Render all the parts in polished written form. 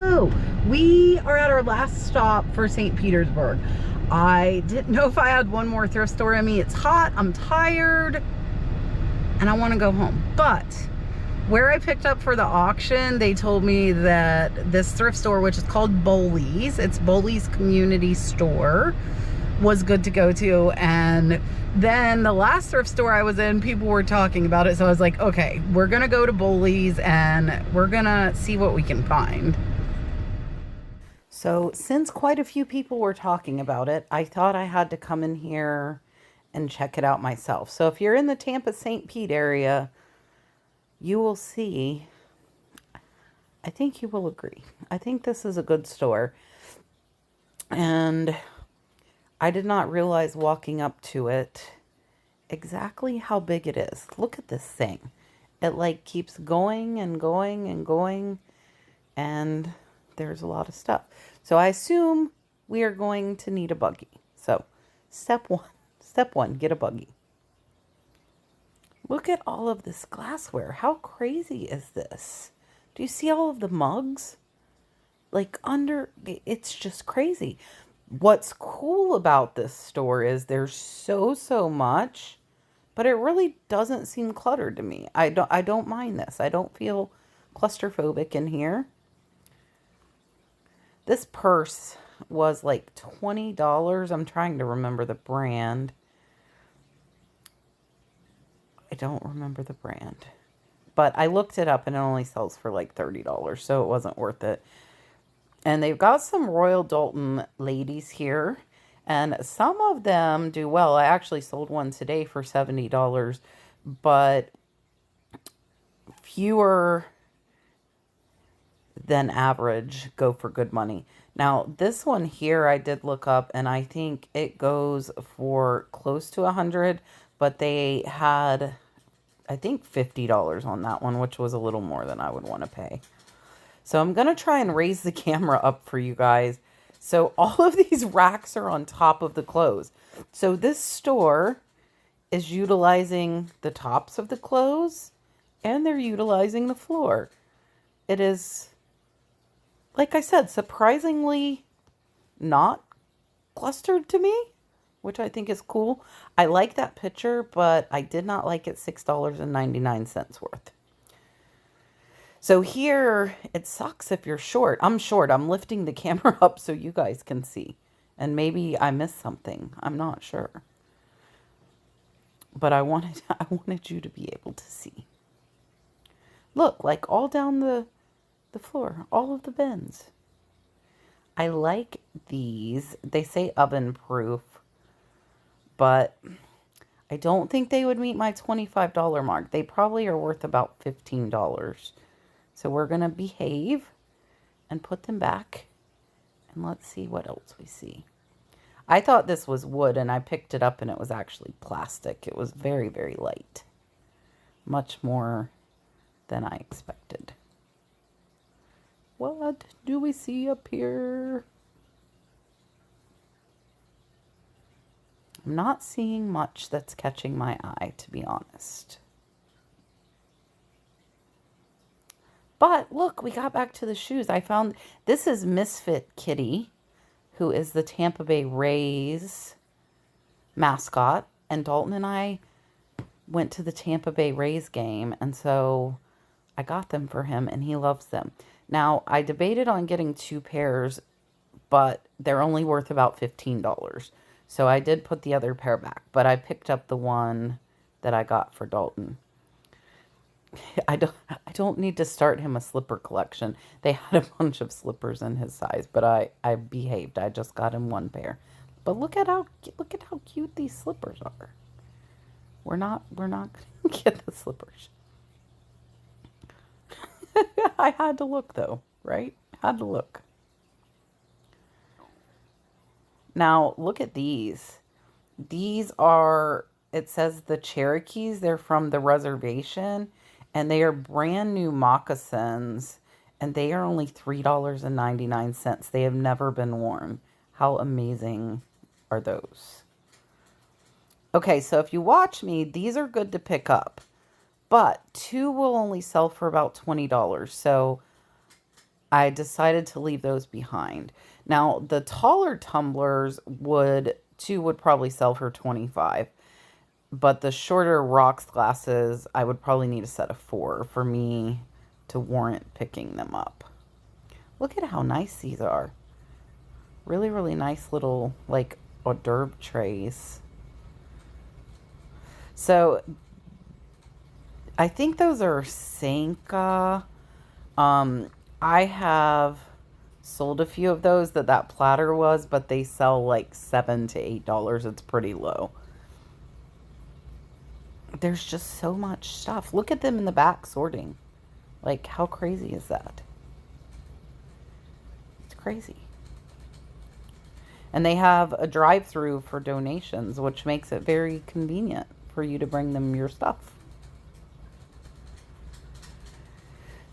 Oh, we are at our last stop for St. Petersburg. I didn't know if I had one more thrift store in me. It's hot, I'm tired, and I want to go home. But where I picked up for the auction, they told me that this thrift store, which is called Bowley's, it's Bowley's Community Store, was good to go to. And then the last thrift store I was in, people were talking about it. So I was like, okay, we're going to go to Bowley's and we're going to see what we can find. So since quite a few people were talking about it, I thought I had to come in here and check it out myself. So if you're in the Tampa St. Pete area, you will see, I think you will agree. I think this is a good store. And I did not realize walking up to it exactly how big it is. Look at this thing. It like keeps going and going and going, and there's a lot of stuff. So I assume we are going to need a buggy. So step one, get a buggy. Look at all of this glassware. How crazy is this? Do you see all of the mugs? Like it's just crazy. What's cool about this store is there's so much, but it really doesn't seem cluttered to me. I don't mind this. I don't feel claustrophobic in here. This purse was like $20. I'm trying to remember the brand. I don't remember the brand. But I looked it up and it only sells for like $30, so it wasn't worth it. And they've got some Royal Doulton ladies here, and some of them do well. I actually sold one today for $70, but fewer than average go for good money. Now, this one here I did look up, and I think it goes for close to 100, but they had, I think, $50 on that one, which was a little more than I would want to pay. So I'm going to try and raise the camera up for you guys. So all of these racks are on top of the clothes. So this store is utilizing the tops of the clothes, and they're utilizing the floor. It is, like I said, surprisingly not clustered to me, which I think is cool. I like that picture, but I did not like it $6.99 worth. So here, it sucks if you're short. I'm short. I'm lifting the camera up so you guys can see. And maybe I missed something. I'm not sure. But I wanted you to be able to see. Look, like all down the floor, all of the bins. I like these. They say oven proof, but I don't think they would meet my $25 mark. They probably are worth about $15. So we're going to behave and put them back. And let's see what else we see. I thought this was wood, and I picked it up, and it was actually plastic. It was very, very light. Much more than I expected. What do we see up here? I'm not seeing much that's catching my eye, to be honest. But look, we got back to the shoes. I found, this is Misfit Kitty, who is the Tampa Bay Rays mascot. And Dalton and I went to the Tampa Bay Rays game, and so I got them for him, and he loves them. Now, I debated on getting 2 pairs, but they're only worth about $15. So I did put the other pair back, but I picked up the one that I got for Dalton. I don't need to start him a slipper collection. They had a bunch of slippers in his size, but I behaved. I just got him 1 pair. But look at how cute these slippers are. We're not gonna get the slippers. I had to look though, right? Had to look. Now, look at these. These are, it says the Cherokees. They're from the reservation, and they are brand new moccasins, and they are only $3.99. They have never been worn. How amazing are those? Okay, so if you watch me, these are good to pick up, but 2 will only sell for about $20. So I decided to leave those behind. Now, the taller tumblers would probably sell for 25, but the shorter rocks glasses, I would probably need a set of 4 for me to warrant picking them up. Look at how nice these are. Really, really nice little, like, hors d'oeuvre trays. So, I think those are Sanka. I have sold a few of those that platter was, but they sell like $7 to $8. It's pretty low. There's just so much stuff. Look at them in the back sorting. Like, how crazy is that? It's crazy. And they have a drive-through for donations, which makes it very convenient for you to bring them your stuff.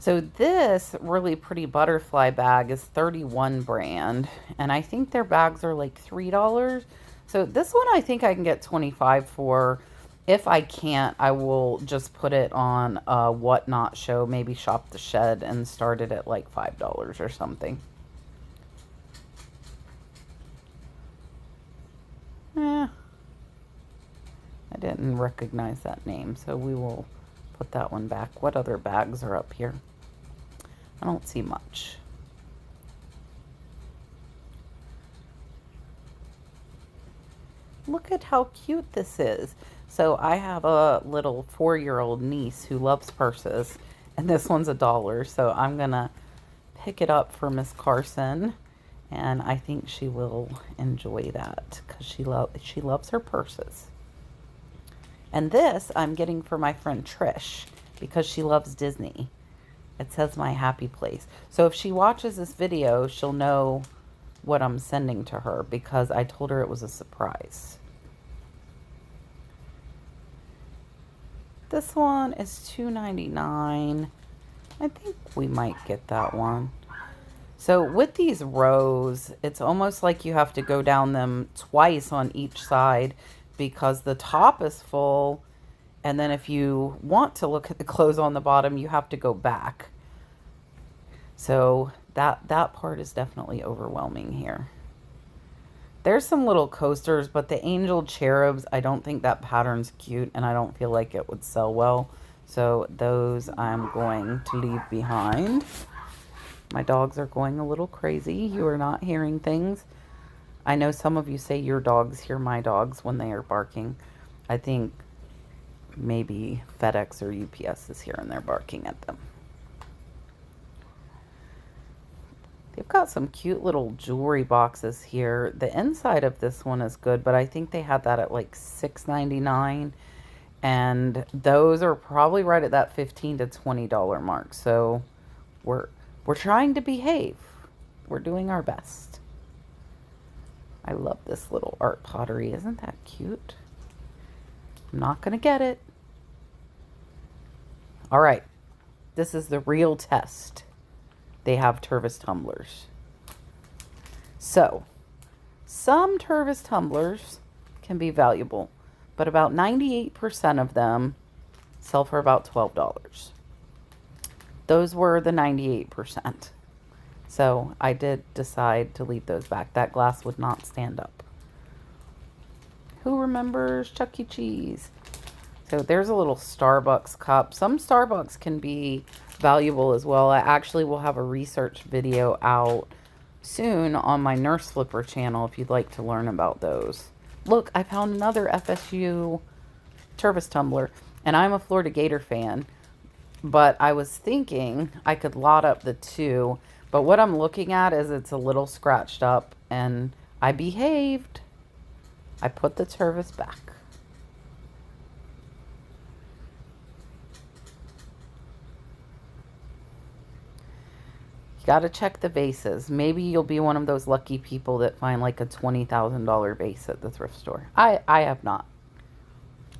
So this really pretty butterfly bag is 31 brand, and I think their bags are like $3. So this one I think I can get 25 for. If I can't, I will just put it on a Whatnot show, maybe Shop the Shed, and start it at like $5 or something. I didn't recognize that name, so we will put that one back. What other bags are up here? I don't see much. Look at how cute this is. So I have a little 4-year-old niece who loves purses, and this one's $1. So I'm gonna pick it up for Miss Carson, and I think she will enjoy that because she loves her purses. And this I'm getting for my friend Trish because she loves Disney. It says My Happy Place. So if she watches this video, she'll know what I'm sending to her because I told her it was a surprise. This one is $2.99. I think we might get that one. So with these rows, it's almost like you have to go down them twice on each side because the top is full. And then if you want to look at the clothes on the bottom, you have to go back. So that part is definitely overwhelming here. There's some little coasters, but the angel cherubs, I don't think that pattern's cute, and I don't feel like it would sell well. So those I'm going to leave behind. My dogs are going a little crazy. You are not hearing things. I know some of you say your dogs hear my dogs when they are barking. I think maybe FedEx or UPS is here and they're barking at them. They've got some cute little jewelry boxes here. The inside of this one is good, but I think they had that at like $6.99. And those are probably right at that $15 to $20 mark. So we're trying to behave. We're doing our best. I love this little art pottery. Isn't that cute? I'm not going to get it. All right. This is the real test. They have Tervis tumblers. So, some Tervis tumblers can be valuable, but about 98% of them sell for about $12. Those were the 98%. So, I did decide to leave those back. That glass would not stand up. Who remembers Chuck E. Cheese? So, there's a little Starbucks cup. Some Starbucks can be valuable as well. I actually will have a research video out soon on my Nurse Flipper channel if you'd like to learn about those. Look, I found another FSU Tervis tumbler, and I'm a Florida Gator fan, but I was thinking I could lot up the two, but what I'm looking at is it's a little scratched up, and I behaved. I put the Tervis back. Got to check the vases. Maybe you'll be one of those lucky people that find like a $20,000 vase at the thrift store. I have not.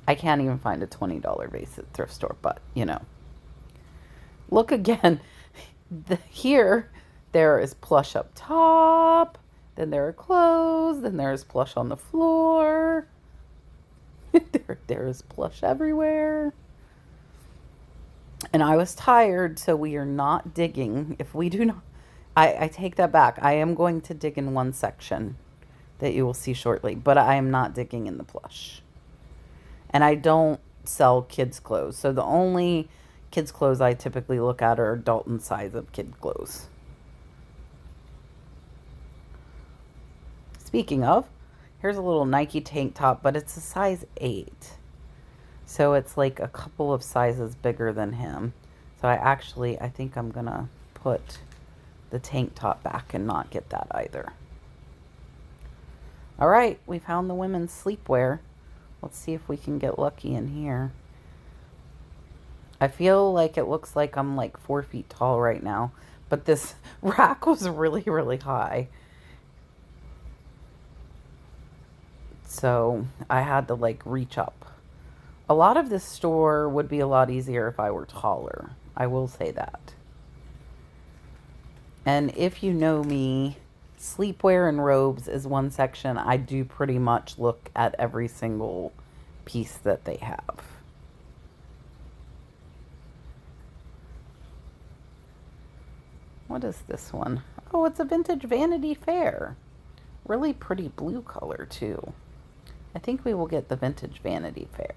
I can't even find a $20 vase at the thrift store, but you know. Look again. Here, there is plush up top. Then there are clothes. Then there's plush on the floor. there is plush everywhere. And I was tired, so we are not digging. If we do not, I take that back. I am going to dig in one section that you will see shortly, but I am not digging in the plush. And I don't sell kids' clothes. So the only kids' clothes I typically look at are Dalton size of kid clothes. Speaking of, here's a little Nike tank top, but it's a size 8. So it's like a couple of sizes bigger than him. So I think I'm going to put the tank top back and not get that either. All right, we found the women's sleepwear. Let's see if we can get lucky in here. I feel like it looks like I'm like 4 feet tall right now, but this rack was really, really high. So I had to like reach up. A lot of this store would be a lot easier if I were taller. I will say that. And if you know me, sleepwear and robes is one section. I do pretty much look at every single piece that they have. What is this one? Oh, it's a vintage Vanity Fair. Really pretty blue color too. I think we will get the vintage Vanity Fair.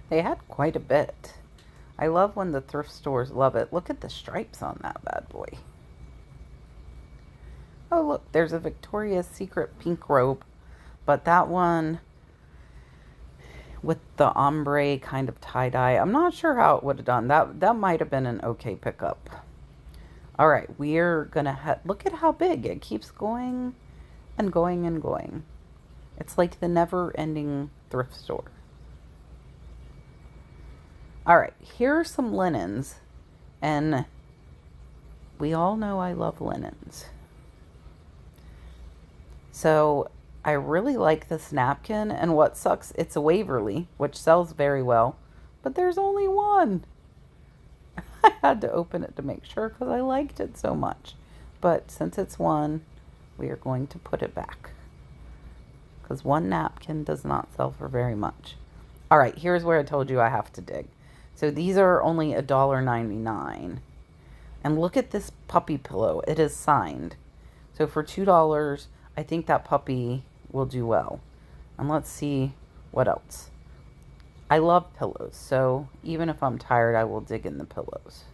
They had quite a bit. I love when the thrift stores love it. Look at the stripes on that bad boy. Oh, look, there's a Victoria's Secret pink robe, but that one with the ombre kind of tie-dye, I'm not sure how it would have done. That might have been an okay pickup. All right, we're gonna look at how big it keeps going and going and going. It's like the never-ending thrift store. All right, here are some linens, and we all know I love linens. So I really like this napkin, and what sucks, it's a Waverly, which sells very well, but there's only one. I had to open it to make sure because I liked it so much. But since it's one, we are going to put it back because one napkin does not sell for very much. All right, here's where I told you I have to dig. So these are only $1.99. And look at this puppy pillow. It is signed. So for $2, I think that puppy will do well. And let's see what else. I love pillows, so even if I'm tired, I will dig in the pillows.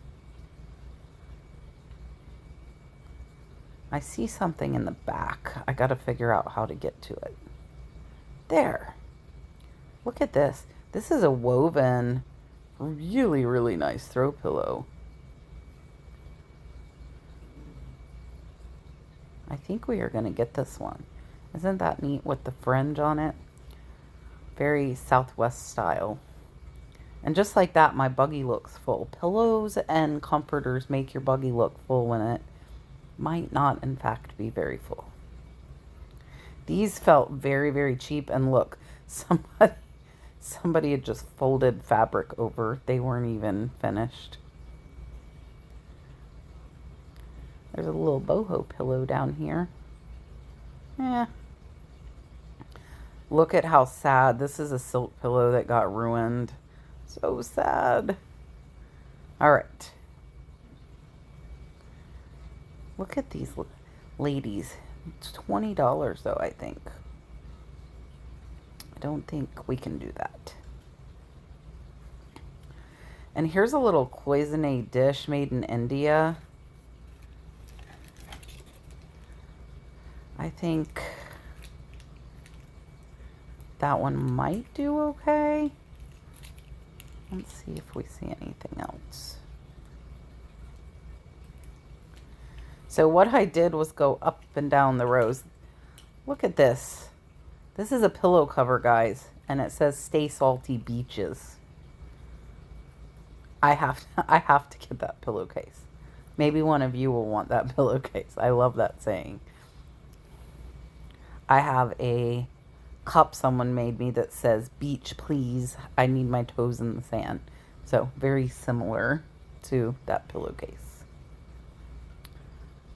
I see something in the back. I gotta figure out how to get to it. There. Look at this. This is a woven, really, really nice throw pillow. I think we are going to get this one. Isn't that neat with the fringe on it? Very Southwest style. And just like that, my buggy looks full. Pillows and comforters make your buggy look full when it might not, in fact, be very full. These felt very, very cheap. And look, somebody had just folded fabric over. They weren't even finished. There's a little boho pillow down here. Yeah. Look at how sad. This is a silk pillow that got ruined. So sad. All right. Look at these ladies. It's $20 though, I think. I don't think we can do that. And here's a little cloisonne dish made in India. I think that one might do okay. Let's see if we see anything else. So what I did was go up and down the rows. Look at this. This is a pillow cover, guys, and it says "Stay Salty Beaches." I have to get that pillowcase. Maybe one of you will want that pillowcase. I love that saying. I have a cup someone made me that says "Beach, please. I need my toes in the sand." So very similar to that pillowcase.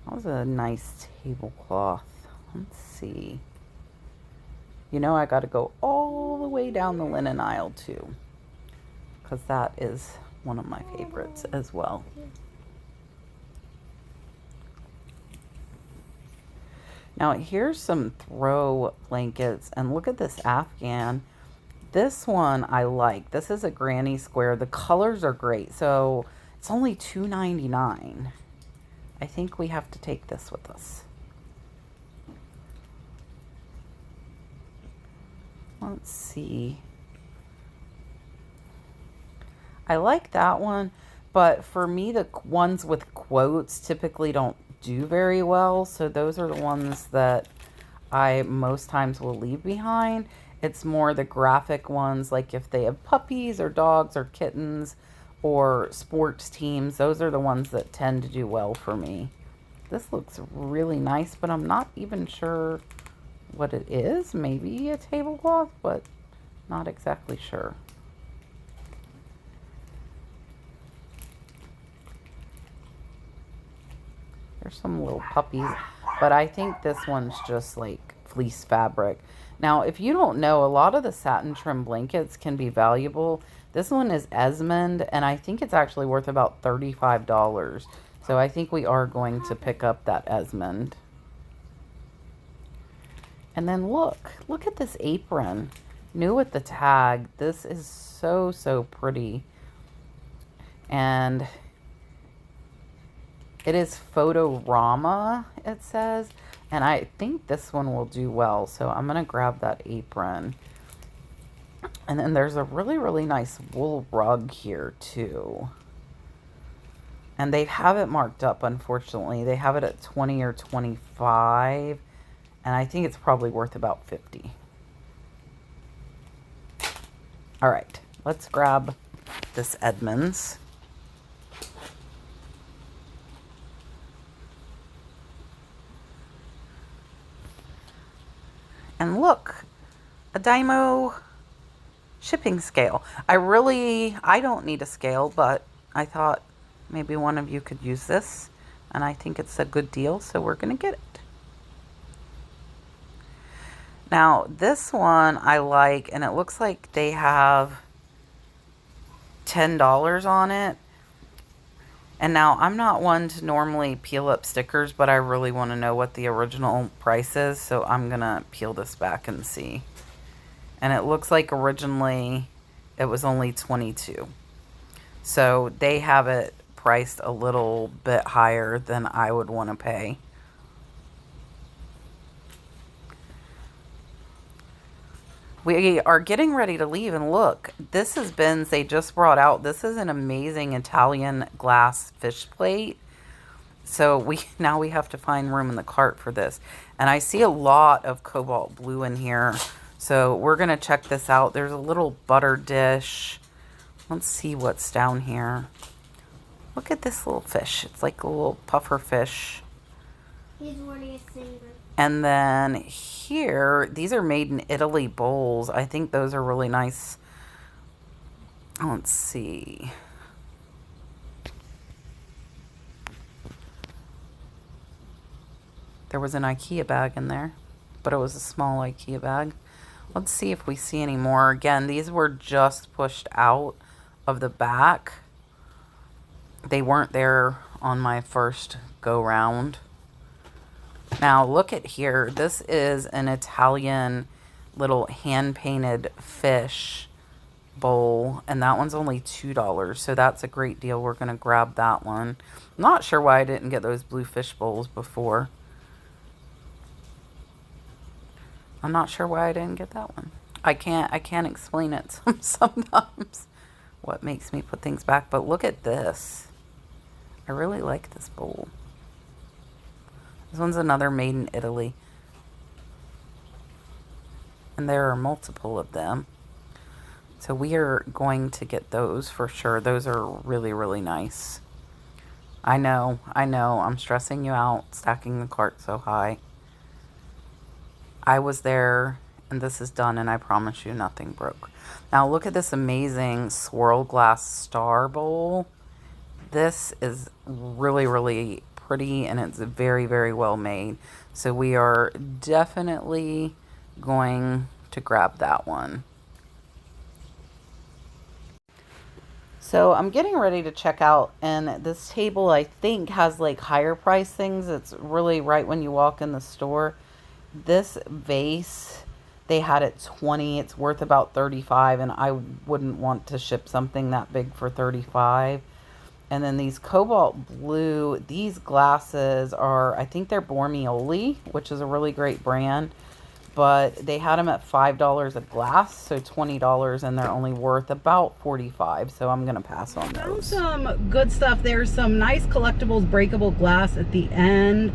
That was a nice tablecloth. Let's see. You know, I got to go all the way down the linen aisle too, because that is one of my favorites as well. Now here's some throw blankets, and look at this Afghan. This one I like. This is a granny square. The colors are great. So it's only $2.99. I think we have to take this with us. Let's see. I like that one, but for me, the ones with quotes typically don't do very well. So those are the ones that I most times will leave behind. It's more the graphic ones, like if they have puppies or dogs or kittens or sports teams. Those are the ones that tend to do well for me. This looks really nice, but I'm not even sure what it is. Maybe a tablecloth, but not exactly sure. There's some little puppies, but I think this one's just like fleece fabric. Now, if you don't know, a lot of the satin trim blankets can be valuable. This one is Esmond, and I think it's actually worth about $35. So I think we are going to pick up that Esmond. And then look at this apron. New with the tag. This is so, so pretty. And it is Photorama, it says. And I think this one will do well. So I'm going to grab that apron. And then there's a really, really nice wool rug here too. And they have it marked up, unfortunately. They have it at 20 or 25. And I think it's probably worth about 50. All right, let's grab this Edmonds. And look, a Dymo shipping scale. I don't need a scale, but I thought maybe one of you could use this. And I think it's a good deal, so we're going to get it. Now, this one I like, and it looks like they have $10 on it. And now, I'm not one to normally peel up stickers, but I really want to know what the original price is, so I'm going to peel this back and see. And it looks like originally it was only $22. So they have it priced a little bit higher than I would want to pay. We are getting ready to leave, and look, this is Ben's. They just brought out. This is an amazing Italian glass fish plate. So now we have to find room in the cart for this. And I see a lot of cobalt blue in here. So we're going to check this out. There's a little butter dish. Let's see what's down here. Look at this little fish. It's like a little puffer fish. He's wearing a singer. And then here, these are made in Italy bowls. I think those are really nice. Let's see. There was an IKEA bag in there, but it was a small IKEA bag. Let's see if we see any more. Again, these were just pushed out of the back. They weren't there on my first go round. Now look at here. This is an Italian little hand-painted fish bowl, and that one's only $2. So that's a great deal. We're going to grab that one. I'm not sure why I didn't get those blue fish bowls before. I'm not sure why I didn't get that one. I can't explain it sometimes. What makes me put things back. But look at this. I really like this bowl. This one's another made in Italy. And there are multiple of them. So we are going to get those for sure. Those are really, really nice. I know. I'm stressing you out, stacking the cart so high. I was there, and this is done, and I promise you nothing broke. Now look at this amazing swirl glass star bowl. This is really, really pretty, and it's very, very well made. So we are definitely going to grab that one. So I'm getting ready to check out, and this table I think has like higher price things. It's really right when you walk in the store. This vase, they had it 20. It's worth about 35, and I wouldn't want to ship something that big for 35. And then these cobalt blue, these glasses are, I think they're Bormioli, which is a really great brand. But they had them at $5 a glass, so $20, and they're only worth about 45. So I'm gonna pass on those. Found some good stuff. There's some nice collectibles, breakable glass at the end,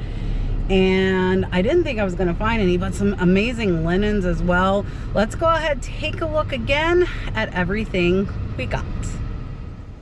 and I didn't think I was gonna find any, but some amazing linens as well. Let's go ahead, take a look again at everything we got.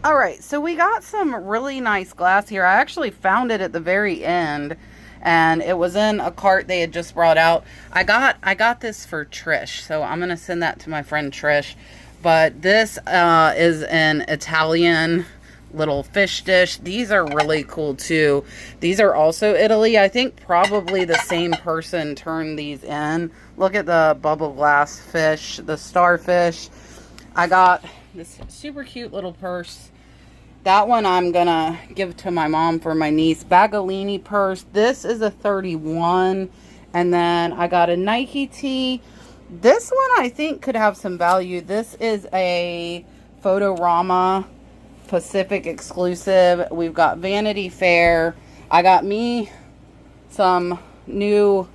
All right, so we got some really nice glass here. I actually found it at the very end, and it was in a cart they had just brought out. I got this for Trish, so I'm gonna send that to my friend Trish. But this is an Italian little fish dish. These are really cool too. These are also Italy. I think probably the same person turned these in. Look at the bubble glass fish, the starfish. I got this super cute little purse. That one I'm gonna give to my mom for my niece. Bagolini purse. This is a 31. And then I got a Nike tee. This one I think could have some value. This is a Photorama Pacific exclusive. We've got Vanity Fair. I got me some new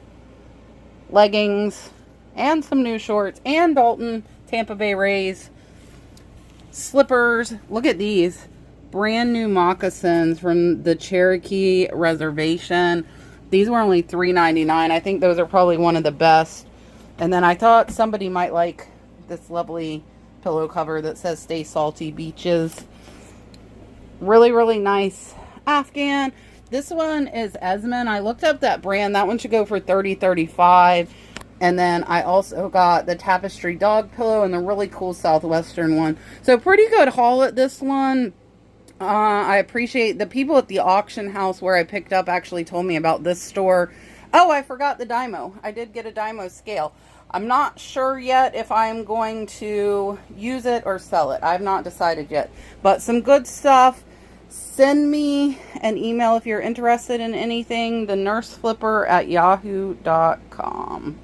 leggings and some new shorts, and Dalton Tampa Bay Rays slippers. Look at these brand new moccasins from the Cherokee Reservation. These were only $3.99. I think those are probably one of the best. And then I thought somebody might like this lovely pillow cover that says "Stay Salty Beaches." Really, really nice Afghan. This one is Esmond. I looked up that brand. That one should go for $30, $35. And then I also got the Tapestry dog pillow and the really cool Southwestern one. So pretty good haul at this one. I appreciate the people at the auction house where I picked up actually told me about this store. Oh, I forgot the Dymo. I did get a Dymo scale. I'm not sure yet if I'm going to use it or sell it. I've not decided yet. But some good stuff. Send me an email if you're interested in anything. TheNurseFlipper@yahoo.com.